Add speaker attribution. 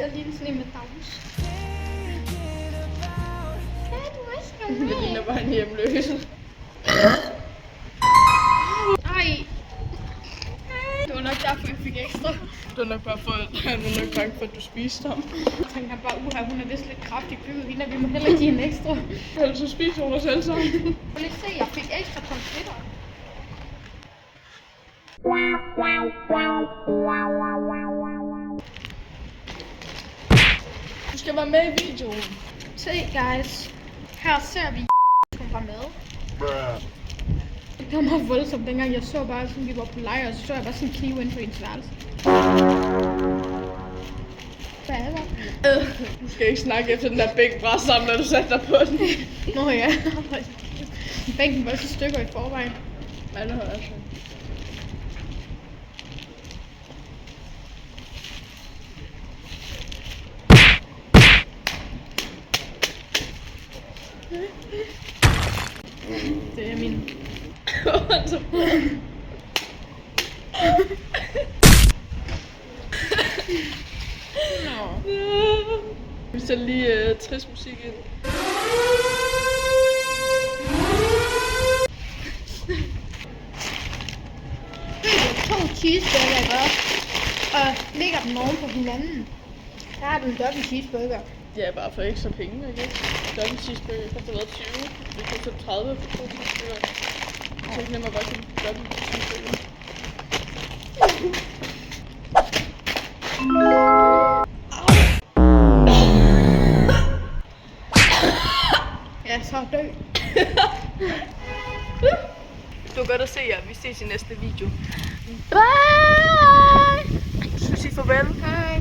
Speaker 1: ved at ligne sådan en med dags.
Speaker 2: Det ligner bare en hjemløs.
Speaker 1: Ej. Det var nok derfor, jeg fik ekstra.
Speaker 2: Det var nok bare for, at han var nok bange for, at du spiste ham.
Speaker 1: Jeg tænkte bare, hun er vist lidt kraftigt bygget hende, vi må heller ikke give en ekstra.
Speaker 2: Ellers så spiser hun os alle sammen.
Speaker 1: Prøv lige at se, jeg fik ekstra pomfritter.
Speaker 2: Du skal være med i videoen.
Speaker 1: Se guys, her ser vi hun var med. Det var meget voldsomt dengang, jeg så bare sådan, vi var på lejr, og så så jeg bare sådan en kniv inden for hendes værelse. Hvad er der?
Speaker 2: Du skal ikke snakke efter den der bænkbræt sammen, når du satte dig på den.
Speaker 1: Nå ja, bænken var også i stykker i forvejen.
Speaker 2: Ja, det har jeg også.
Speaker 1: Det er min.
Speaker 2: Nå. Vi sætter lige trist musik ind.
Speaker 1: To cheeseburger, ikke også? Og ligger den oven på hinanden. Der er den dobbelt cheeseburger.
Speaker 2: Ja, bare for ekstra penge, ikke? Dobbelt cheeseburger koster været 20. Det koster 30 for 2 cheeseburger. Så er det nemmere bare at købe dobbelt cheeseburger.
Speaker 1: Ja, så dø.
Speaker 2: Det var godt at se jer. Vi ses i næste video.
Speaker 1: Bye!
Speaker 2: Så sig farvel.
Speaker 1: Hej.